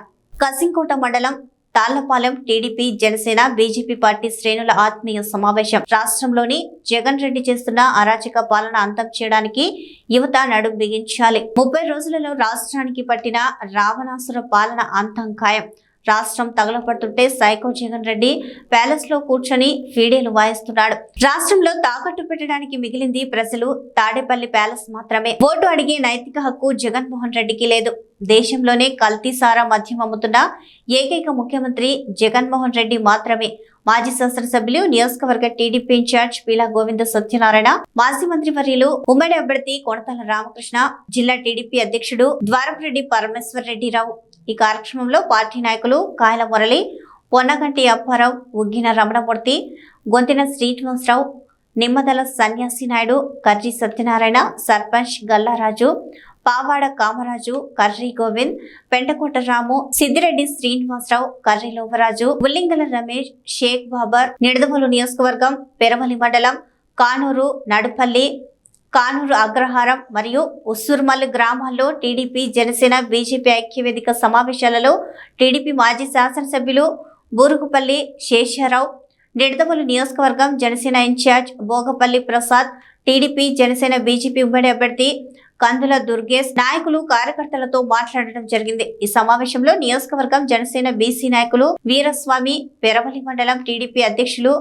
కసింకోట మండలం Tallapalem TDP Janasena BJP party శ్రేణుల ఆత్మీయ సమావేశం. రాష్ట్రంలోని జగన్ రెడ్డి చేస్తున్న అరాచక పాలన అంతం చేయడానికి యువత నడుం బిగించాలి. 30 రోజులలో రాష్ట్రానికి పట్టిన రావణాసుర పాలన అంతం ఖాయం. రాష్ట్రం తగలపడుతుంటే సైకో జగన్ రెడ్డి ప్యాలెస్ లో కూర్చొని ఫీడేలు వాయిస్తున్నాడు. రాష్ట్రంలో తాకట్టు పెట్టడానికి మిగిలింది ప్రజలు తాడేపల్లి ప్యాలెస్ మాత్రమే. ఓటు అడిగే నైతిక హక్కు జగన్మోహన్ రెడ్డికి లేదు. దేశంలోనే కల్తీసారా మద్యం అమ్ముతున్న ఏకైక ముఖ్యమంత్రి జగన్మోహన్ రెడ్డి మాత్రమే. మాజీ శాసనసభ్యులు నియోజకవర్గ టీడీపీ ఇన్ఛార్జ్ పీలా గోవింద సత్యనారాయణ, మాజీ మంత్రి వర్యులు ఉమ్మడి అభ్యర్థి కొనతాల రామకృష్ణ, జిల్లా టీడీపీ అధ్యక్షుడు ద్వారపురెడ్డి పరమేశ్వర్ రెడ్డిరావు. ఈ కార్యక్రమంలో పార్టీ నాయకులు కాయల మురళి, పొన్నగంటి అప్పారావు, ఉగ్గిన రమణమూర్తి, గొంతిన శ్రీనివాసరావు, నిమ్మదల సన్యాసి నాయుడు, కర్రి సత్యనారాయణ, సర్పంచ్ గల్లారాజు, పావాడ కామరాజు, కర్రి గోవింద్, పెంటకోట రాము, సిద్దిరెడ్డి శ్రీనివాసరావు, కర్రి లోవరాజు, ఉల్లింగల రమేష్, షేక్ బాబర్, నిడదవోలు నియోజకవర్గం పెరవలి మండలం కానూరు, నడుపల్లి, కానూరు అగ్రహారం మరియు ఉస్సూర్మల్ గ్రామాల్లో టీడీపీ జనసేన బీజేపీ ఐక్యవేదిక సమావేశాలలో టీడీపీ మాజీ శాసనసభ్యులు బూరుగుపల్లి శేషారావు, నిడదవోలు నియోజకవర్గం Janasena in-charge Bhogapalli Prasad, TDP Janasena BJP ఉమ్మడి అభ్యర్థి కందుల దుర్గేష్ నాయకులు కార్యకర్తలతో మాట్లాడడం జరిగింది. ఈ సమావేశంలో నియోజకవర్గం జనసేన బీసీ నాయకులు వీరస్వామి, పెరవలి మండలం టీడీపీ అధ్యక్షులు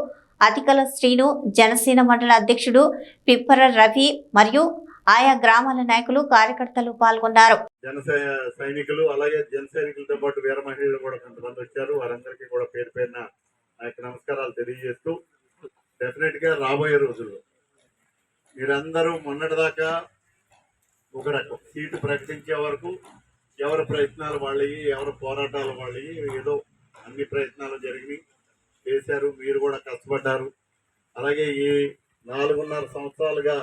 అతికల శ్రీను, జనసేన మండల అధ్యక్షుడు పిప్పర రవి మరియు ఆయా గ్రామాల నాయకులు కార్యకర్తలు పాల్గొన్నారు. సైనికులు అలాగే జన సైనికులతో పాటు వీర మహిళలు కూడా కొంతమంది వచ్చారు. వారందరికీ కూడా పేరు పేరున నా యొక్క నమస్కారాలు తెలియజేస్తూ, డెఫినెట్ గా రాబోయే రోజుల్లో మీరందరూ మొన్నటిదాకా ఒక రకం సీటు ప్రకటించే వరకు ఎవరి ప్రయత్నాలు వాళ్ళవి, ఎవరి పోరాటాలు వాళ్ళవి, ఏదో అన్ని ప్రయత్నాలు జరిగినాయి, చేశారు. మీరు కూడా కష్టపడ్డారు. అలాగే ఈ 4.5 సంవత్సరాలుగా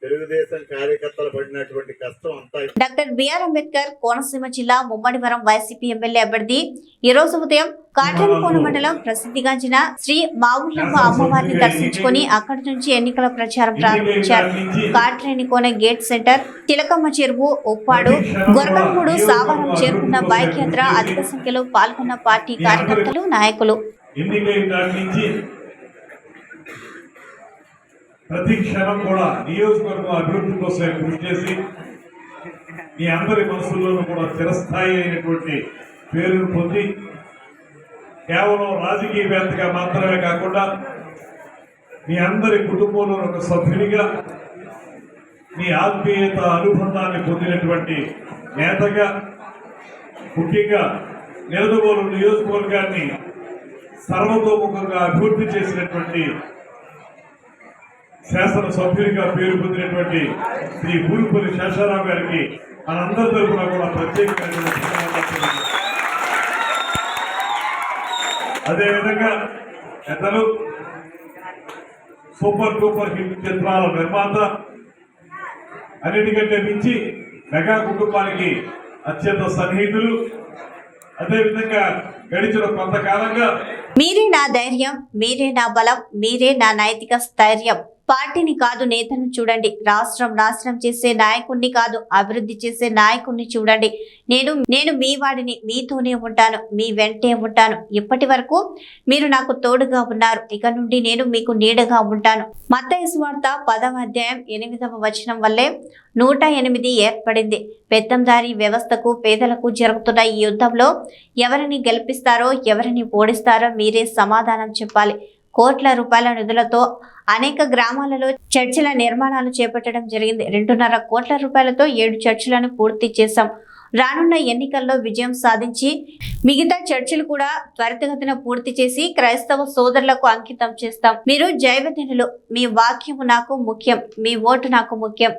తెలుగుదేశం కార్యకర్తలు పడినటువంటి కష్టం అంతా. డాక్టర్ బిఆర్ అంబేద్కర్ కోనసీమ జిల్లా ముమ్మడివరం వైసీపీ ఎమ్మెల్యే అభ్యర్థి ఈ రోజు ఉదయం కాట్రేనికోన మండలం ప్రసిద్ధిగాంచిన శ్రీ మావుళ్ళమ్మ అమ్మవారిని దర్శించుకుని అక్కడి నుంచి ఎన్నికల ప్రచారం ప్రారంభించారు. కాట్రేనికోన గేట్ సెంటర్, తిలకమ్మ చెరువు, ఉప్పాడు, గొరకలమూడు, సావరం చేరుకున్న బైక్ యాత్ర అధిక సంఖ్యలో పాల్గొన్న పార్టీ కార్యకర్తలు, నాయకులు. ఎన్నికైన దాని నుంచి ప్రతి క్షణం కూడా నియోజకవర్గం అభివృద్ధి కోసం కృషి చేసి మీ అందరి మనసుల్లోనూ కూడా చిరస్థాయి అయినటువంటి పేరును పొంది కేవలం రాజకీయవేత్తగా మాత్రమే కాకుండా మీ అందరి కుటుంబంలో ఒక సభ్యునిగా మీ ఆత్మీయత అనుబంధాన్ని పొందినటువంటి నేతగా, ముఖ్యంగా నిడదవోలు నియోజకవర్గాన్ని సర్వతోముఖంగా అభివృద్ధి చేసినటువంటి శాసనసభ్యునిగా పేరు పొందినటువంటి శ్రీ బూరుగుపల్లి శేషారావు గారికి మనందరి తరఫున కూడా ప్రత్యేకమైన అదేవిధంగా పెద్దలు, సూపర్ డూపర్ హిట్ చిత్రాల నిర్మాత, అన్నిటికంటే మించి మెగా కుటుంబానికి అత్యంత సన్నిహితులు, అదేవిధంగా గడిచిన కొంతకాలంగా మీరే నా ధైర్యం, మీరే నా బలం, మీరే నా నైతిక స్థైర్యం. పార్టీని కాదు నేతను చూడండి. రాష్ట్రం నాశనం చేసే నాయకుణ్ణి కాదు అభివృద్ధి చేసే నాయకుణ్ణి చూడండి. నేను మీ వాడిని, మీతోనే ఉంటాను, మీ వెంటే ఉంటాను. ఇప్పటి వరకు మీరు నాకు తోడుగా ఉన్నారు, ఇక నుండి నేను మీకు నీడగా ఉంటాను. మత్తయి సువార్త 10వ అధ్యాయం 8వ వచనం వల్లే 108 ఏర్పడింది. పెత్తందారీ వ్యవస్థకు, పేదలకు జరుగుతున్న ఈ యుద్ధంలో ఎవరిని గెలిపిస్తారో, ఎవరిని ఓడిస్తారో మీరే సమాధానం చెప్పాలి. కోట్ల రూపాయల నిధులతో అనేక గ్రామాలలో చర్చిల నిర్మాణాలు చేపట్టడం జరిగింది. 2.5 కోట్ల రూపాయలతో 7 చర్చిలను పూర్తి చేశాం. రానున్న ఎన్నికల్లో విజయం సాధించి మిగతా చర్చలు కూడా త్వరితగతిన పూర్తి చేసి క్రైస్తవ సోదరులకు అంకితం చేస్తాం. మీరు జైవజనులు, మీ వాక్యము నాకు ముఖ్యం, మీ ఓటు నాకు ముఖ్యం.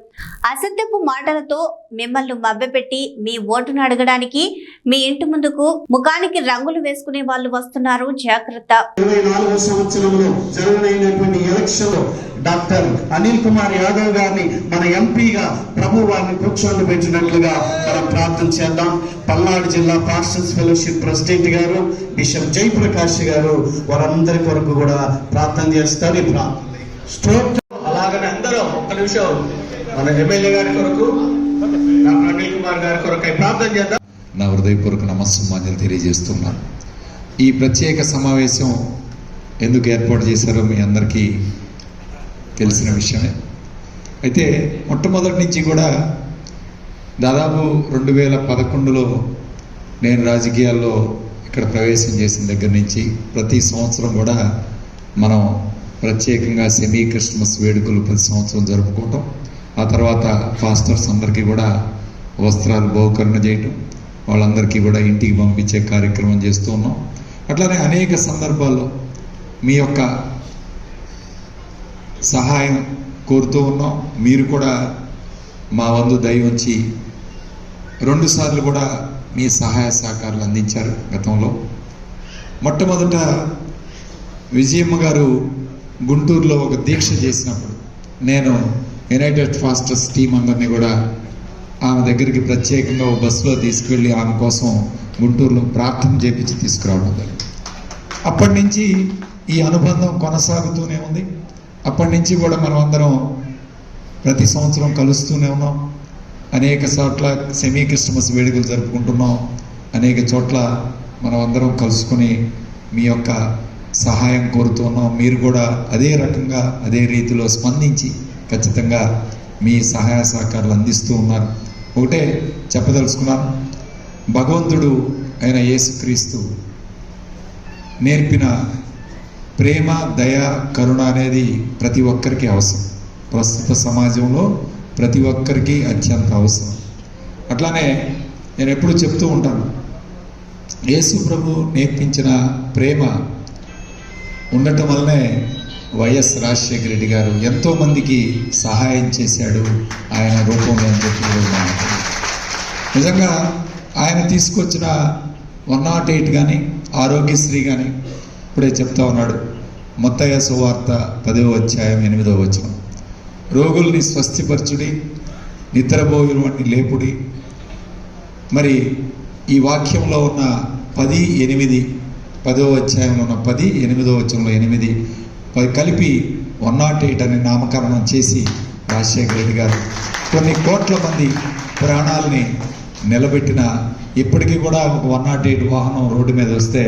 అసత్యపు మాటలతో మిమ్మల్ని మభ్యపెట్టి మీ ఓటును అడగడానికి మీ ఇంటి ముందుకు ముఖానికి రంగులు వేసుకునే వాళ్ళు వస్తున్నారు, జాగ్రత్త. 24వ సంవత్సరంలో జరగనైనటువంటి ఎలక్షన్ లో డాక్టర్ అనిల్ కుమార్ యాదవ్ గారిని మన ఎంపీగా ప్రభు వారిని కూర్చొని పెట్టినట్లుగా మనం ప్రార్థన చేద్దాం. పల్నాడు జిల్లా పాస్టర్స్ ఫెలోషిప్ ప్రెసిడెంట్ గారు బిషప్ జయప్రకాష్ గారు వారందరి కొరకు కూడా ప్రార్థన చేస్తారు. ఈ ప్రార్థన అలాగనే అందరూ ఒక్క నిమిషం మన ఎమ్మెల్యే గారి కొరకు డాక్టర్ అనిల్ కుమార్ గారి కొరకు ప్రార్థన చేద్దాం. నా హృదయపూర్వక నమస్సుమాంజలు తెలియజేస్తున్నాను. ఈ ప్రత్యేక సమావేశం ఎందుకు ఏర్పాటు చేశారో మీ అందరికీ తెలిసిన విషయమే. అయితే మొట్టమొదటి నుంచి కూడా దాదాపు 2011లో నేను రాజకీయాల్లో ఇక్కడ ప్రవేశం చేసిన దగ్గర నుంచి ప్రతి సంవత్సరం కూడా మనం ప్రత్యేకంగా సెమీ క్రిస్మస్ వేడుకలు ప్రతి సంవత్సరం జరుపుకోవటం, ఆ తర్వాత పాస్టర్స్ అందరికీ కూడా వస్త్రాలు బహుకరణ చేయటం, వాళ్ళందరికీ కూడా ఇంటికి పంపించే కార్యక్రమం చేస్తూ ఉన్నాం. అట్లానే అనేక సందర్భాల్లో మీ యొక్క సహాయం కోరుతూ ఉన్నాం. మీరు కూడా మా వంతు దయ ఉంచి 2 సార్లు కూడా మీ సహాయ సహకారాలు అందించారు. గతంలో మొట్టమొదట విజయమ్మ గారు గుంటూరులో ఒక దీక్ష చేసినప్పుడు నేను యునైటెడ్ ఫాస్టర్స్ టీం అందరినీ కూడా ఆమె దగ్గరికి ప్రత్యేకంగా ఒక బస్సులో తీసుకువెళ్ళి ఆమె కోసం గుంటూరులో ప్రార్థన చేపించి తీసుకురావడం జరిగింది. అప్పటి నుంచి ఈ అనుబంధం కొనసాగుతూనే ఉంది. అప్పటి నుంచి కూడా మనం అందరం ప్రతి సంవత్సరం కలుస్తూనే ఉన్నాం. అనేక చోట్ల సెమీ క్రిస్మస్ వేడుకలు జరుపుకుంటున్నాం. అనేక చోట్ల మనం అందరం కలుసుకొని మీ యొక్క సహాయం కోరుతున్నాం. మీరు కూడా అదే రకంగా అదే రీతిలో స్పందించి ఖచ్చితంగా మీ సహాయ సహకారాలు అందిస్తూ ఉన్నారు. ఒకటే చెప్పదలుచుకున్నాను, భగవంతుడు అయిన యేసుక్రీస్తు నేర్పిన ప్రేమ, దయ, కరుణ అనేది ప్రతి ఒక్కరికి అవసరం. ప్రస్తుత సమాజంలో ప్రతి ఒక్కరికి అత్యంత అవసరం. అట్లానే నేను ఎప్పుడు చెప్తూ ఉంటాను, యేసు ప్రభు నేర్పించిన ప్రేమ ఉండటం వల్లనే వైఎస్ రాజశేఖర రెడ్డి గారు ఎంతోమందికి సహాయం చేశాడు ఆయన రూపంలో అని చెప్పి నిజంగా ఆయన తీసుకొచ్చిన 108 కానీ ఆరోగ్యశ్రీ కానీ ఇప్పుడే చెప్తా ఉన్నాడు. మత్తయి సువార్త 10వ అధ్యాయం 8వ వచనం, రోగుల్ని స్వస్థపరచుడి, నిద్రపోయిన వాడిని లేపుడి. మరి ఈ వాక్యంలో ఉన్న 10:8 10వ అధ్యాయంలో ఉన్న 10, 8వ వచనంలో 8 కలిపి 108 అని నామకరణం చేసి రాజశేఖర రెడ్డి గారు కొన్ని కోట్ల మంది ప్రాణాలని నిలబెట్టిన, ఇప్పటికీ కూడా ఒక 108 వాహనం రోడ్డు మీద వస్తే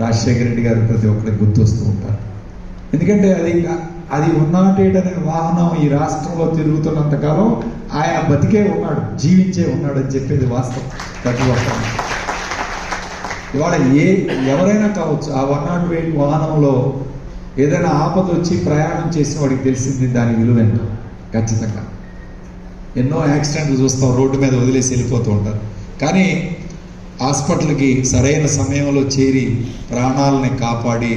రాజశేఖర రెడ్డి గారు ప్రతి ఒక్కరికి గుర్తొస్తూ ఉంటారు. ఎందుకంటే అది 108 అనే వాహనం ఈ రాష్ట్రంలో తిరుగుతున్నంతకాలం ఆయన బతికే ఉన్నాడు, జీవించే ఉన్నాడు అని చెప్పేది వాస్తవం. ప్రతి ఒక్కరు ఇవాళ ఎవరైనా కావచ్చు, ఆ 108 వాహనంలో ఏదైనా ఆపద వచ్చి ప్రయాణం చేసిన వాడికి తెలిసింది దాని విలువేంటో. ఖచ్చితంగా ఎన్నో యాక్సిడెంట్లు చూస్తాం, రోడ్డు మీద వదిలేసి వెళ్ళిపోతూ ఉంటారు. కానీ హాస్పిటల్కి సరైన సమయంలో చేరి ప్రాణాలని కాపాడి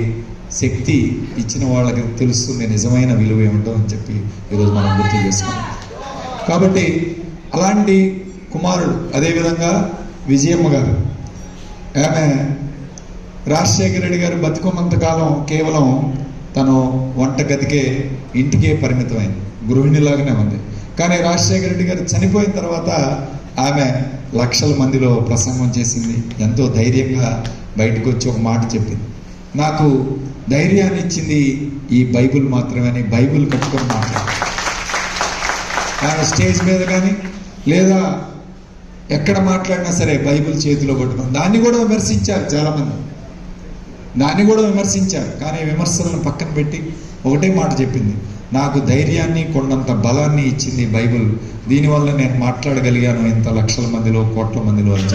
శక్తి ఇచ్చిన వాళ్ళకి తెలుస్తుంది నిజమైన విలువ ఏమిటో అని చెప్పి ఈరోజు మనం గుర్తు చేసుకున్నాం. కాబట్టి అలాంటి కుమారుడు, అదేవిధంగా విజయమ్మ గారు, ఆమె రాజశేఖర రెడ్డి గారు బతికున్నంతకాలం కేవలం తను వంటగదికే ఇంటికే పరిమితమైంది, గృహిణిలాగానే ఉంది. కానీ రాజశేఖర రెడ్డి గారు చనిపోయిన తర్వాత ఆమె లక్షల మందిలో ప్రసంగం చేసింది. ఎంతో ధైర్యంగా బయటకు వచ్చి ఒక మాట చెప్పింది, నాకు ధైర్యాన్ని ఇచ్చింది ఈ బైబిల్ మాత్రమే అని బైబిల్ కట్టుకొని మాట్లాడారు. ఆమె స్టేజ్ మీద కానీ లేదా ఎక్కడ మాట్లాడినా సరే బైబిల్ చేతిలో పట్టుకుని దాన్ని కూడా విమర్శించారు చాలామంది, దాన్ని కూడా విమర్శించారు. కానీ విమర్శలను పక్కన పెట్టి ఒకటే మాట చెప్పింది, నాకు ధైర్యాన్ని కొండంత బలాన్ని ఇచ్చింది బైబిల్, దీనివల్ల నేను మాట్లాడగలిగాను ఇంత లక్షల మందిలో కోట్ల మందిలో అని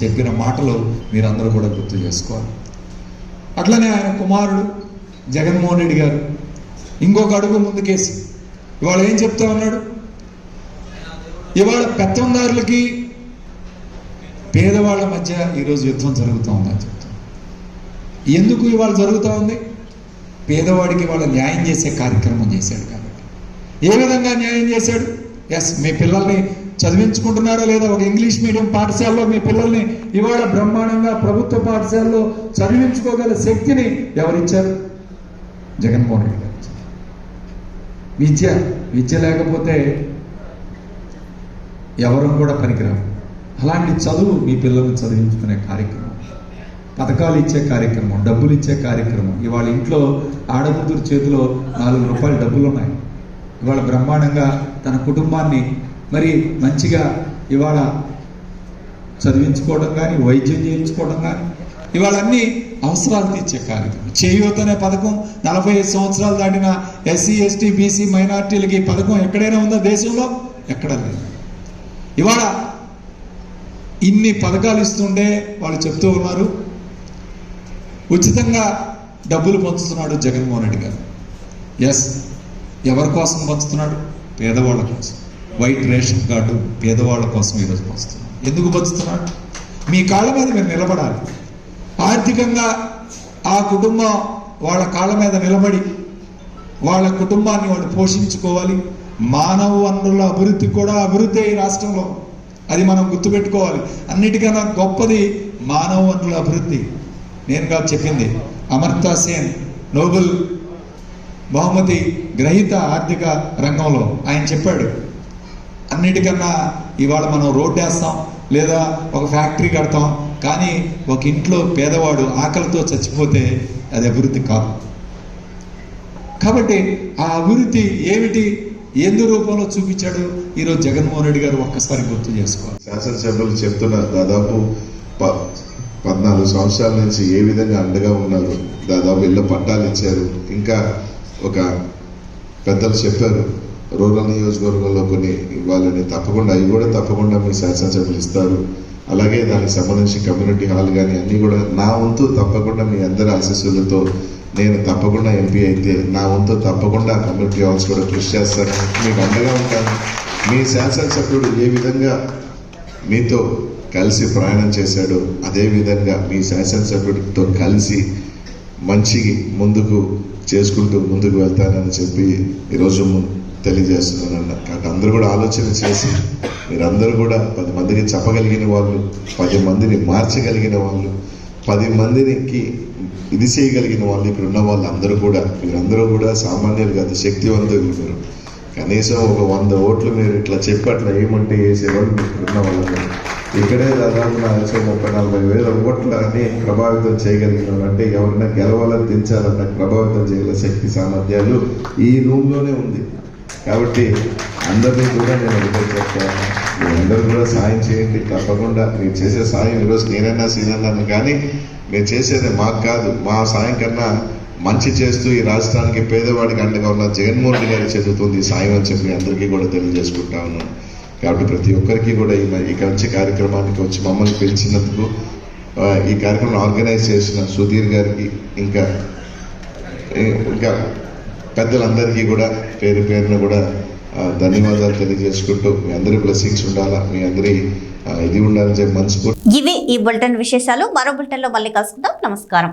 చెప్పిన మాటలు మీరందరూ కూడా గుర్తు చేసుకోవాలి. అట్లనే ఆయన కుమారుడు జగన్మోహన్ రెడ్డి గారు ఇంకొక అడుగు ముందుకేసి ఇవాళ ఏం చెప్తా ఉన్నాడు, ఇవాళ పెత్తందారులకి పేదవాళ్ళ మధ్య ఈరోజు యుద్ధం జరుగుతూ ఉందని చెప్తాను. ఎందుకు ఇవాళ జరుగుతూ ఉంది? పేదవాడికి వాళ్ళ న్యాయం చేసే కార్యక్రమం చేశాడు కాబట్టి. ఏ విధంగా న్యాయం చేశాడు? ఎస్, మీ పిల్లల్ని చదివించుకుంటున్నారా లేదా? ఒక ఇంగ్లీష్ మీడియం పాఠశాలలో మీ పిల్లల్ని ఇవాళ బ్రహ్మాండంగా ప్రభుత్వ పాఠశాలలో చదివించుకోగల శక్తిని ఎవరిచ్చారు? జగన్మోహన్ రెడ్డి గారు. విద్య లేకపోతే ఎవరు కూడా పనికిరారు. అలాంటి చదువు మీ పిల్లల్ని చదివించుకునే కార్యక్రమం, పథకాలు ఇచ్చే కార్యక్రమం, డబ్బులు ఇచ్చే కార్యక్రమం. ఇవాళ ఇంట్లో ఆడకూతురు చేతిలో 4 రూపాయలు డబ్బులు ఉన్నాయి. ఇవాళ బ్రహ్మాండంగా తన కుటుంబాన్ని మరి మంచిగా ఇవాళ చదివించుకోవడం కానీ, వైద్యం చేయించుకోవడం కానీ, ఇవాళ అన్ని అవసరాలు తీర్చే కార్యక్రమం. చేయూత అనే పథకం 45 సంవత్సరాలు దాటిన ఎస్సీ, ఎస్టీ, బీసీ, మైనార్టీలకి ఈ పథకం ఎక్కడైనా ఉందా దేశంలో? ఎక్కడ లేదు. ఇవాళ ఇన్ని పథకాలు ఇస్తుంటే వాళ్ళు చెప్తూ ఉన్నారు, ఉచితంగా డబ్బులు పంచుతున్నాడు జగన్మోహన్ రెడ్డి గారు. ఎస్, ఎవరి కోసం పంచుతున్నాడు? పేదవాళ్ళ కోసం. వైట్ రేషన్ కార్డు పేదవాళ్ళ కోసం ఈరోజు పంచుతున్నాడు. ఎందుకు పంచుతున్నాడు? మీ కాళ్ళ మీద మీరు నిలబడాలి. ఆర్థికంగా ఆ కుటుంబం వాళ్ళ కాళ్ళ మీద నిలబడి వాళ్ళ కుటుంబాన్ని వాళ్ళు పోషించుకోవాలి. మానవ వనరుల అభివృద్ధి కూడా అభివృద్ధి ఈ రాష్ట్రంలో, అది మనం గుర్తుపెట్టుకోవాలి. అన్నిటికన్నా గొప్పది మానవ వనరుల అభివృద్ధి. నేను కాదు చెప్పింది, అమర్త్య సేన్ నోబెల్ బహుమతి గ్రహీత ఆర్థిక రంగంలో ఆయన చెప్పాడు, అన్నిటికన్నా ఇవాళ మనం రోడ్డు వేస్తాం లేదా ఒక ఫ్యాక్టరీ కడతాం, కానీ ఒక ఇంట్లో పేదవాడు ఆకలితో చచ్చిపోతే అది అభివృద్ధి కాదు. కాబట్టి ఆ అభివృద్ధి ఏమిటి, ఎందు రూపంలో చూపించాడు ఈరోజు జగన్మోహన్ రెడ్డి గారు ఒక్కసారి గుర్తు చేసుకోవాలి. శాసనసభ్యులు చెప్తున్నారు, దాదాపు 14 సంవత్సరాల నుంచి ఏ విధంగా అండగా ఉన్నారు, దాదాపు ఇళ్ళ పట్టాలు ఇచ్చారు. ఇంకా ఒక పెద్దలు చెప్పారు రూరల్ నియోజకవర్గంలో కొన్ని ఇవ్వాలని, తప్పకుండా అవి కూడా తప్పకుండా మీ శాసనసభ్యులు ఇస్తారు. అలాగే దానికి సంబంధించి కమ్యూనిటీ హాల్ కానీ అన్నీ కూడా నా వంతు తప్పకుండా మీ అందరి ఆశీస్సులతో నేను తప్పకుండా ఎంపీ అయితే నా వంతు తప్పకుండా కమ్యూనిటీ హాల్స్ కూడా కృషి చేస్తాను, మీకు అండగా ఉంటాను. మీ శాసనసభ్యుడు ఏ విధంగా మీతో కలిసి ప్రయాణం చేశాడో అదేవిధంగా మీ శాసనసభ్యుడితో కలిసి మంచి ముందుకు చేసుకుంటూ ముందుకు వెళ్తానని చెప్పి ఈరోజు తెలియజేస్తున్నాను. కాబట్టి అందరూ కూడా ఆలోచన చేసి మీరందరూ కూడా 10 మందికి చెప్పగలిగిన వాళ్ళు, 10 మందిని మార్చగలిగిన వాళ్ళు, 10 మందికి ఇది చేయగలిగిన వాళ్ళు ఇక్కడ ఉన్న వాళ్ళు అందరూ కూడా, మీరందరూ కూడా సామాన్యులు కాదు, శక్తివంతులు. మీరు కనీసం ఒక 100 ఓట్లు మీరు ఇట్లా చెప్పి అట్లా ఏమంటే వేసేవాళ్ళు మీకు ఉన్న వాళ్ళు. ఇక్కడే దాదాపు 30-40 వేల ఓట్లని ప్రభావితం చేయగలిగిన వాళ్ళు, అంటే ఎవరైనా గెలవాలని దించాలన్న ప్రభావితం చేయగల శక్తి సామర్థ్యాలు ఈ రూమ్లోనే ఉంది. కాబట్టి అందరినీ కూడా నేను ఒకటే చెప్తాను, మీరందరూ కూడా సాయం చేయండి. తప్పకుండా మీరు చేసే సాయం ఈరోజు నేనైనా సీనన్నాను, కానీ మీరు చేసేది మాకు కాదు, మా సాయం కన్నా మంచి చేస్తూ ఈ రాష్ట్రానికి పేదవాడికి అండగా ఉన్న జగన్మోహన్ రెడ్డి గారి చదువుతుంది సాయం అని చెప్పి అందరికీ కూడా తెలియజేసుకుంటా ఉన్నాను. కాబట్టి ప్రతి ఒక్కరికి కూడా ఈ మంచి కార్యక్రమానికి వచ్చి మమ్మల్ని పిలిచినందుకు, ఈ కార్యక్రమం ఆర్గనైజ్ చేసిన సుధీర్ గారికి ఇంకా పెద్దలందరికీ కూడా పేరు పేరున కూడా ధన్యవాదాలు తెలియజేసుకుంటూ మీ అందరి బ్లెస్సింగ్స్ ఉండాలా, మీ అందరి ఇది ఉండాలని చెప్పి మనస్ఫూర్తి. ఇవి ఈ బులెటిన్ విశేషాలు. మరో బులెటిన్లో మళ్ళీ కలుసుకుందాం. నమస్కారం.